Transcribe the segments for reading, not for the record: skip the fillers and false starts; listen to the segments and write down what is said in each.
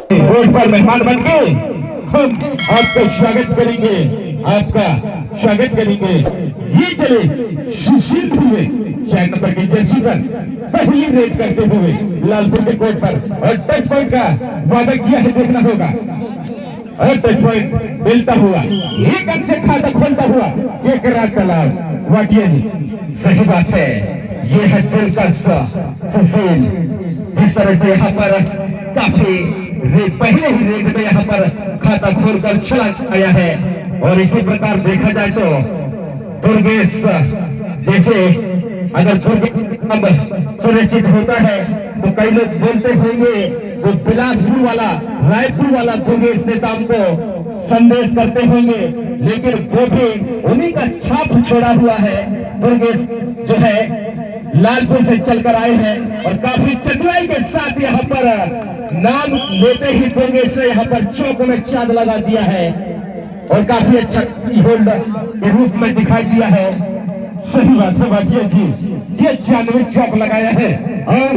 Court पर मेहमान बन के हम आपका स्वागत करेंगे, आपका स्वागत करेंगे। ये चले सुशील हुए 6 नंबर की जर्सी पर पहली रेड करते हुए लालपुर के कोर्ट पर, और टच पॉइंट का वादा किया है, देखना होगा। और टच पॉइंट मिलता हुआ एक अंक से खाता खोलता हुआ एक रात तालाब वाटिया जी। सही बात है, ये है दिल का सुशील। जिस तरह से यहाँ पर काफी पहले ही रेड में यहाँ पर खाता खोलकर चला आया है, और इसी प्रकार देखा जाए तो दुर्गेश जैसे अगर दुर्गेश सुनिश्चित होता है तो कई लोग बोलते होंगे वो बिलासपुर वाला, रायपुर वाला दुर्गेश नेताओं को संदेश करते होंगे, लेकिन वो भी उन्हीं का छाप छोड़ा हुआ है। दुर्गेश जो है लालपुर से चलकर आए हैं और काफी चतुराई के साथ यहाँ पर नाम लेते ही दुर्गेश ने यहाँ पर चौक में चांद लगा दिया है और काफी अच्छा होल्डर के रूप में दिखाई दिया है। सही बात है भाटिया जी, ये जानवी चौक लगाया है और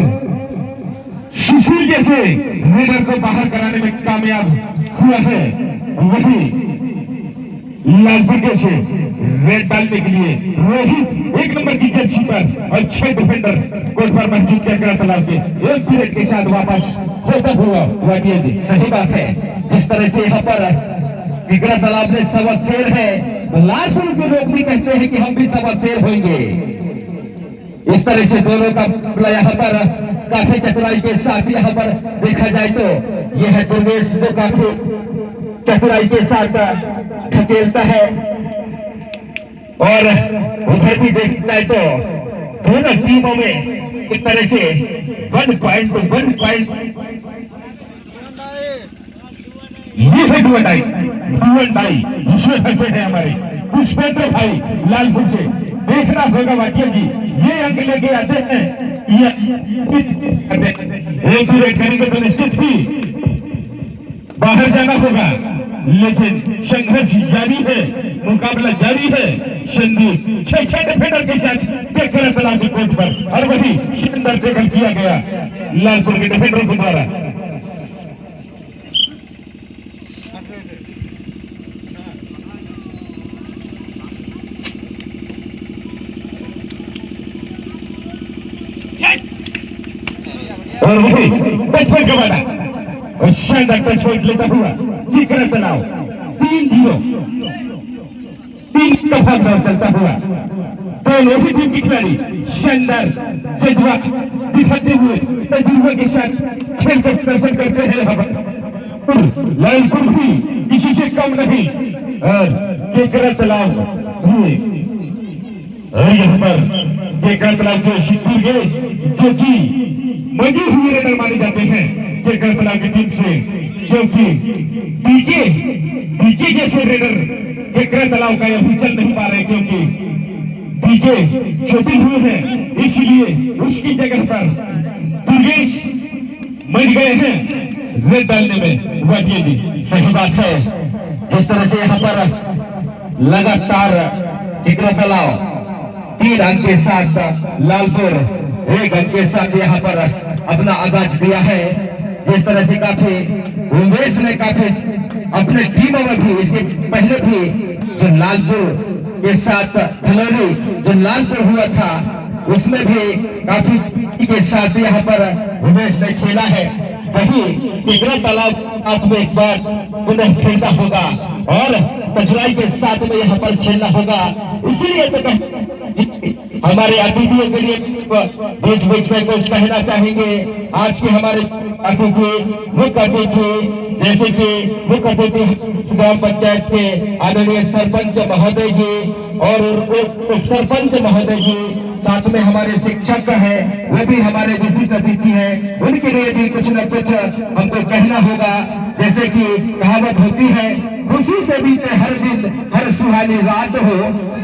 सुशील जैसे रेडर को बाहर कराने में कामयाब हुआ है। वही लालपुर से रेड डालने के लिए रोहित 1 नंबर की जर्सी पर और 6 डिफेंडर कोर्ट पर मौजूद किया तालाब के एक पीरियड के साथ वापस होता हुआ वाटिया जी। सही बात है, जिस तरह से यहाँ पर इकरा तालाब में सवा शेर है, तो लालपुर के लोग भी कहते हैं कि हम भी सवा शेर होंगे। इस तरह से दोनों का यहाँ पर काफी चतुराई के साथ यहाँ पर देखा जाए तो यह है दुर्गेश जो काफी चतुराई के साथ ढकेलता है, और उधर भी देखता है तो दोनों टीमों में एक तरह से 1 पॉइंट टू 1 पॉइंट ये है डुअल डाई इसमें फंसे हैं हमारे पुष्पेंद्र भाई लालपुर से। देखना होगा वाटिया जी, ये अंक लेके आते हैं, एक ही रेड करेंगे तो निश्चित ही बाहर जाना होगा, लेकिन संघर्ष जारी है, मुकाबला जारी है। संदीप 6 डिफेंडर के साथ टेकर तालाब के कोर्ट पर, और वही शानदार टेकल किया गया लालपुर के डिफेंडरों के द्वारा। और वही टच पॉइंट का वादा और शानदार टच पॉइंट लेता हुआ टीकर तालाब 3-0 3 दफा दौर चलता हुआ। दोनों ही टीम के खिलाड़ी शानदार जज्बा दिखाते हुए तजुर्बे के साथ खेल का प्रदर्शन करते हैं। लालपुर भी किसी से कम नहीं, और टीकर तालाब हुए यहाँ पर टीकर तालाब के सिद्धू गेश जो कि मजे हुए रेडर माने जाते हैं टीकर तालाब की टीम से, क्योंकि बीजे जैसे रेडर टीकर तालाब का अभी चल नहीं पा रहे, क्योंकि बीजे छोटे हुए हैं, इसलिए उसकी जगह पर दुर्गेश मर गए हैं रेड डालने में वाटिया जी। सही बात है, जिस तरह से यहाँ पर लगातार टीकर तालाब 3 अंक के साथ लालपुर 1 अंक के साथ यहाँ पर अपना आगाज दिया है। जिस तरह से काफी उमेश ने काफी अपने टीमों में भी इसके पहले भी जो लालपुर के साथ खिलाड़ी जो लालपुर हुआ था उसमें भी काफी के साथ यहाँ पर उमेश ने खेला है। वही टीकर तालाब आप में एक बार पुनः खेलना होगा और तजुराई के साथ में यहाँ पर खेलना होगा, इसलिए तो हमारे अतिथियों के लिए बीच बीच में कुछ कहना चाहेंगे। आज के हमारे अतिथि मुख्य अतिथि जैसे कि मुख्य अतिथि ग्राम पंचायत के आदरणीय सरपंच महोदय जी और उप सरपंच महोदय जी, साथ में हमारे शिक्षक है वो भी हमारे विशिष्ट अतिथि हैं, उनके लिए भी कुछ न कुछ हमको कहना होगा। जैसे कि कहावत होती है, खुशी से बीते हर दिन हर सुहानी रात हो,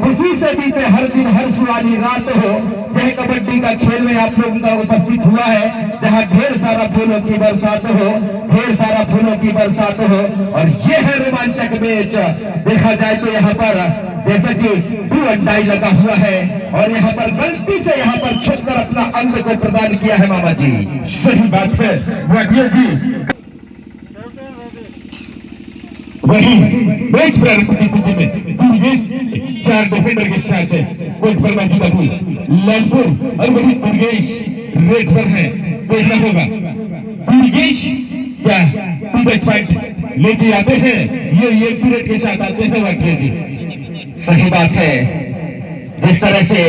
खुशी से बीते हर दिन हर सुहानी रात हो। यह कबड्डी का खेल में आप लोगों का उपस्थित हुआ है, जहां ढेर सारा फूलों की बरसात हो, ढेर सारा फूलों की बरसात हो, और ये है रोमांचक मैच। देखा जाए तो यहाँ पर जैसा कि डाई लगा हुआ है और यहाँ पर गलती से यहाँ पर छुपकर अपना अंग को प्रदान किया है मामा जी। सही बात है वाटिया जी। वही मैच प्रारंभ की स्थिति में दुर्गेश 4 डिफेंडर के साथ है, कोर्ट पर मौजूद अभी लालपुर और वही दुर्गेश रेड पर है। देखना होगा दुर्गेश क्या पॉइंट लेके आते हैं, ये पीरियड के साथ आते हैं वाकई जी। सही बात है, जिस तरह से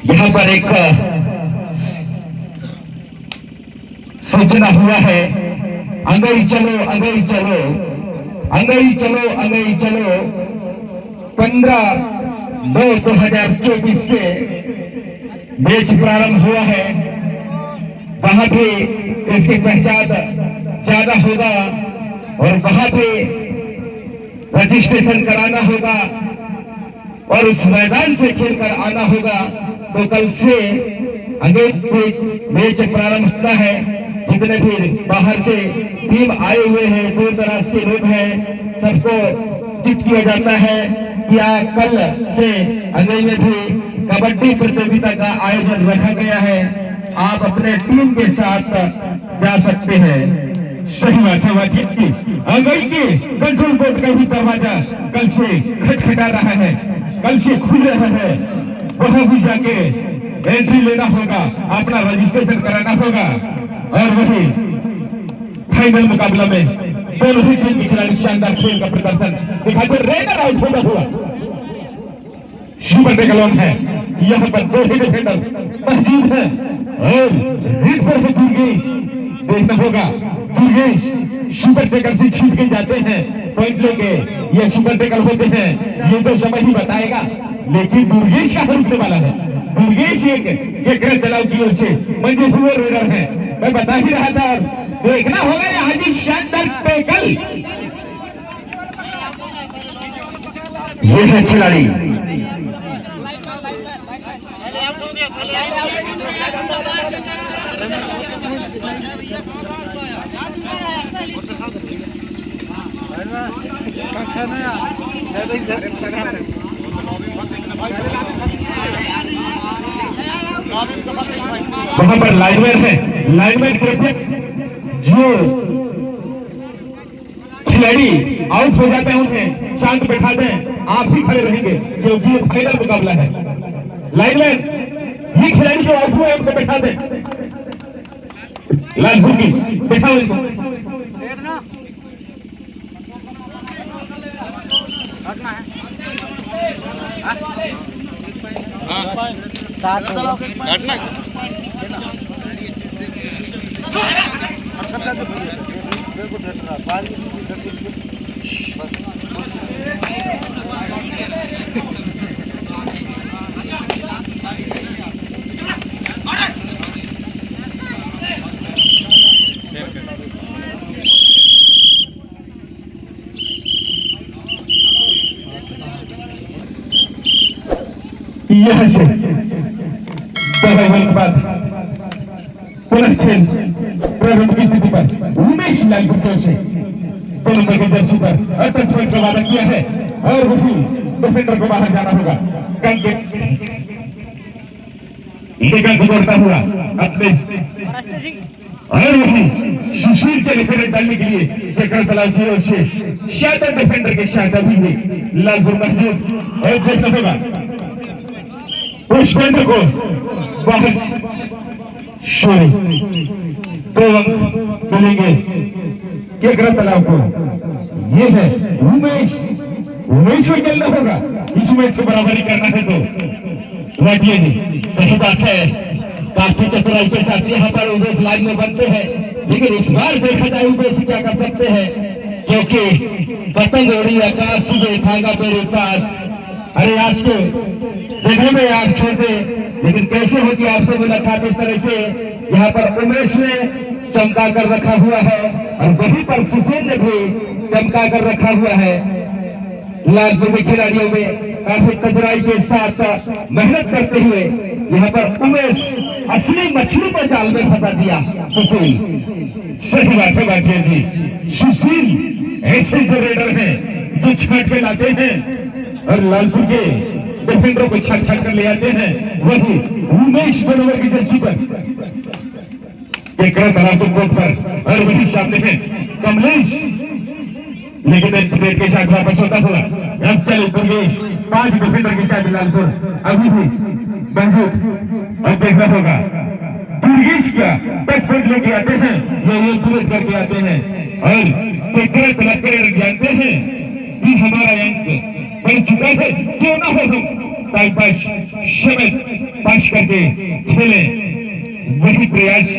यहाँ पर एक सूचना हुआ है, अंगई चलो अंगई चलो अंगई चलो अंगई चलो 15/9/2024 से मैच प्रारंभ हुआ है। वहां भी इसकी पहचान ज्यादा होगा और वहां पे रजिस्ट्रेशन कराना होगा और उस मैदान से खेलकर आना होगा। तो कल से मैच प्रारंभ होता है। जितने भी बाहर से टीम आए हुए हैं, दूर दराज के लोग हैं, सबको टिप किया जाता है कि कल से अंगई में भी कबड्डी प्रतियोगिता का आयोजन रखा गया है, आप अपने टीम के साथ जा सकते हैं। सही बात है वाकई अंगई के कंट्रोल बोर्ड का भी दरवाजा कल से खटखटा रहा है, कल से खुल रहा है। वहां भी जाके एंट्री लेना होगा, अपना रजिस्ट्रेशन कराना होगा और वही फाइनल मुकाबला में दोनों ही टीम के खिलाड़ी शानदार खेल का प्रदर्शन दिखाते। रेडर आउट होता हुआ सुपर टेकलॉन है, यहाँ पर दो ही डिफेंडर मौजूद है और रेड पर है दुर्गेश। देखना होगा दुर्गेश सुपर टेकल से छूट के जाते हैं, पॉइंट लेके ये सुपर टेकल होते हैं, ये तो समय ही बताएगा। लेकिन दुर्गेश का रुकने वाला है, दुर्गेश एक जलाव की ओर से मंजूर हुए रेडर है। मैं बता ही रहा था, देखना होगा यहाँ जी शानदार टेकल। ये है खिलाड़ी वहां पर लाइनमैन है, लाइनमैन जो खिलाड़ी आउट हो जाते हैं उन्हें शांत बैठा दें, आप ही खड़े रहेंगे क्योंकि ये फाइनल मुकाबला है। लाइनमैन ही खिलाड़ी जो आउट हुए उनको बैठा दें, लाल भूमि बैठा उनको। यहाँ से दवाई के बाद पुनः खेल प्रारंभ की स्थिति पर उमेश लालपुर की ओर से 2 नंबर की जर्सी पर अटक पॉइंट का वादा किया है और वही डिफेंडर को बाहर जाना होगा। लेकर गुजरता हुआ अपने और वही सुशील के डिफेंडर डालने के लिए चक्कर तलाव की ओर से शानदार डिफेंडर के साथ अभी भी लालपुर मौजूद और देखना होगा उस केंद्र को बाहर शोरी 2 अंक मिलेंगे केकरा तालाब को। ये है उमेश में खेलना होगा, इस मैच को बराबरी करना है तो वाटिए जी। सही बात है, काफी चतुराई के साथ यहाँ पर उमेश लाइन में बनते हैं, लेकिन इस बार देखा जाए उमेश क्या कर सकते हैं, क्योंकि पतंग उड़ी आकाश में थांगा मेरे पास। अरे आज के जगह में आप छोटे, लेकिन कैसे होती आपसे मुलाकात इस तरह से यहाँ पर उमेश ने चमका कर रखा हुआ है और वहीं पर सुशील ने भी चमका कर रखा हुआ है। लालपुर के खिलाड़ियों में काफी तजराई के साथ मेहनत करते हुए यहाँ पर उमेश असली मछली को जाल में फंसा दिया सुशील। सही बात है भाटिया जी, सुशील ऐसे जो रेडर हैं जो छाट के लाते हैं और लालपुर के डिफेंडरों को छाट कर ले आते हैं, वही उमेश 2 नंबर की जर्सी पर टेकरा तालाब के कोर्ट पर और वही सामने है कमलेश, लेकिन एक के साथ वापस होता हुआ अब चले दुर्गेश 5 डिफेंडर के साथ लालपुर अभी भी मौजूद। अब देखना होगा दुर्गेश क्या टच पॉइंट लेके आते हैं या ये पूरे करके आते हैं और टेकरा तालाब के जानते हैं कि हमारा अंक बढ़ चुका है, क्यों ना हो हम टाइम पास समय पास करके खेले, वही प्रयास।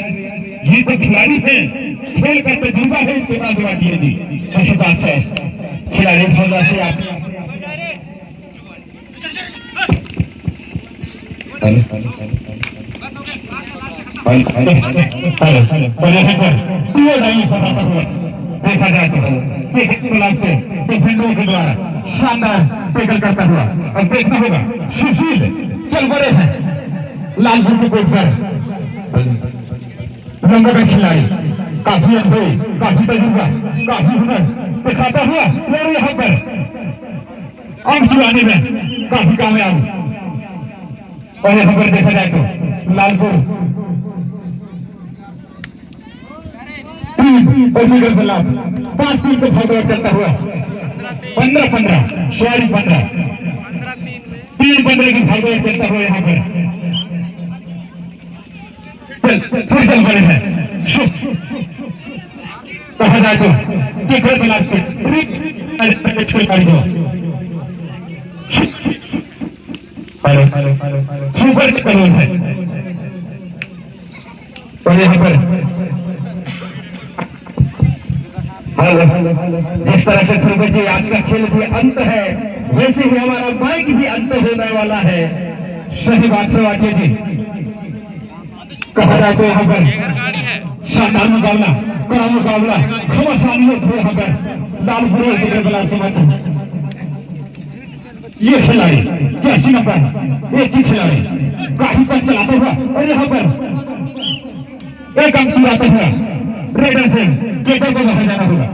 ये तो खिलाड़ी हैं, खेल का तजुर्बा है इनके पास। बाकी जी सही बात है, खिलाड़ी भावना से आप देखा जाए तो डिफेंडरों के द्वारा शानदार टैकल करता हुआ अब देखना होगा सुशील चल पड़े हैं लालपुर के कोर्ट पर। नंबर एक खिलाड़ी काफी अनुभवी, काफी तजुर्बा, काफी हुनर दिखाता हुआ और यहाँ पर अंक चुराने में काफी कामयाब। और यहाँ पर देखा जाए तो लालपुर टीम खिलाफ 5 टीम को फॉरवर्ड करता हुआ 15-15 15 3 15 की फॉरवर्ड करता हुआ यहाँ पर चल बड़े हैं। कहा जाए तो टेकरा तालाब से खिलाड़ी को सुपर करोड़ है और यहाँ पर जिस तरह से ध्रुव जी आज का खेल भी अंत है, वैसे ही हमारा माइक भी अंत होने वाला है। सही बात है वाक्य जी। कहा जाए तो यहाँ पर शानदार मुकाबला, कड़ा मुकाबला, घमासान थे यहाँ पर लालपुर के मध्य। ये खिलाड़ी जैसी नंबर 1 की खिलाड़ी काफी पद चलाता हुआ और यहाँ पर एक अंक चुराता हुआ रेडर से गेटर को बाहर जाना होगा।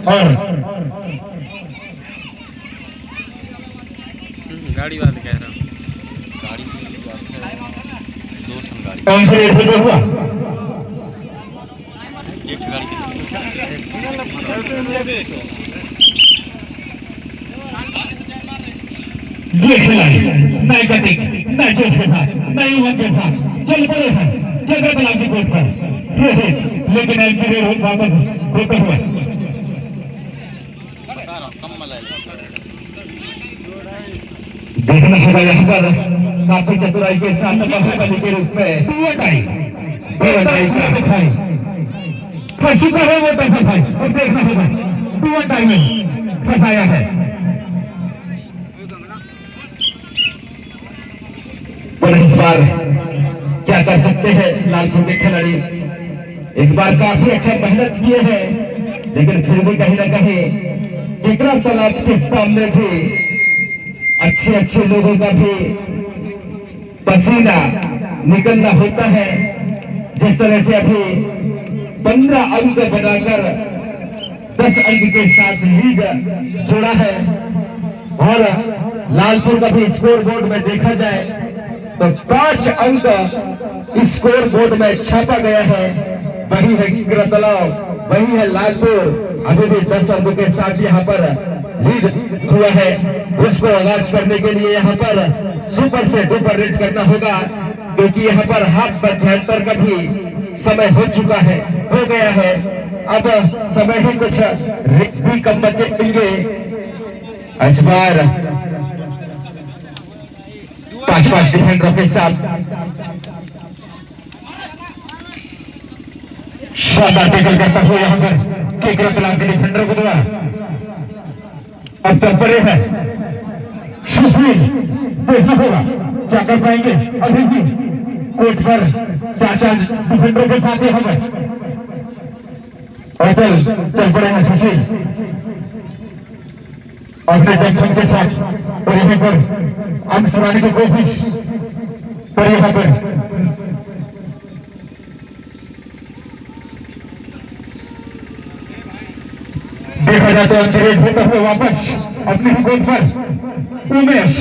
और गाड़ी बात कह रहा हूँ, गाड़ी की बात है, 2 गाड़ी हुआ एक गाड़ी ये खिलाड़ी नए गति, नए जोश के साथ, नई उमंग के साथ चल पड़े हैं टेकरा तालाब की कोर्ट पर। लेकिन एंट्री वापस होते हुए देखना होगा यहाँ पर काफी चतुराई के साथ बाहुबली के रूप में फंसी का है वो पैसा था और देखना होगा 2 टाइम में फंसाया है। और इस बार क्या कर सकते हैं लालपुर के खिलाड़ी, इस बार काफी अच्छा मेहनत किए हैं, लेकिन फिर भी कहीं ना कहीं टेकरा तालाब के सामने भी अच्छे लोगों का भी पसीना निकलना होता है। जिस तरह से अभी 15 अंक बनाकर 10 अंक के साथ लीड जोड़ा है और लालपुर का भी स्कोर बोर्ड में देखा जाए तो 5 अंक स्कोर बोर्ड में छापा गया है। वही है टेकरा तालाब, वही है लालपुर, अभी भी 10 अंक के साथ यहाँ पर लीड हुआ है। उसको इलाज करने के लिए यहाँ पर सुपर से डुपर रेट करना होगा, क्योंकि यहाँ पर हाफ मध्यांतर का भी समय हो चुका है, हो गया है। अब समय ही कुछ रेट भी कम बचे होंगे। इस बार 5 डिफेंडरों के साथ शानदार टैकल करता हुआ यहाँ पर टेकरा तालाब के डिफेंडर को द्वारा अब तक पड़े हैं सुशील। देखना होगा क्या कर पाएंगे, अभी भी कोर्ट पर 4 डिफेंडरों के साथ यहाँ पर और चल पड़े हैं सुशील अपने टेक्शन के साथ और यहाँ पर अंक चुराने की कोशिश पर यहाँ पर देखा तो अंतरेज होता हुआ वापस अपने ही गोद पर उमेश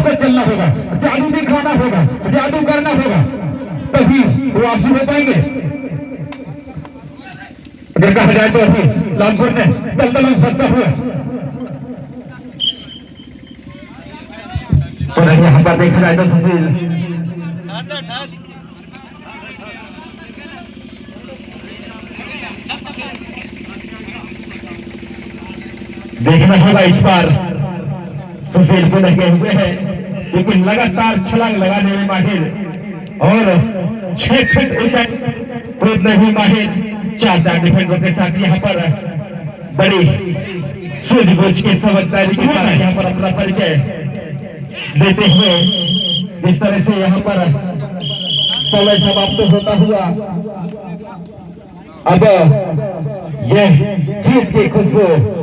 को चलना होगा, जादू दिखाना होगा, जादू करना होगा, तभी वो वापसी हो पाएंगे। अगर कहा जाए तो अभी लालपुर ने दलदल फंसता हुआ और यहाँ पर देखा जाए तो सुशील देखना होगा इस बार सुशील को लगे हुए हैं, लेकिन लगातार छलांग लगाने में माहिर और 6 फीट ऊंचाई कूदने में माहिर 4 डिफेंडरों के साथ यहाँ पर बड़ी सूझबूझ के समझदारी के साथ यहाँ पर अपना परिचय देते हुए जिस तरह से यहाँ पर समय समाप्त होता हुआ अब यह जीत की खुशबू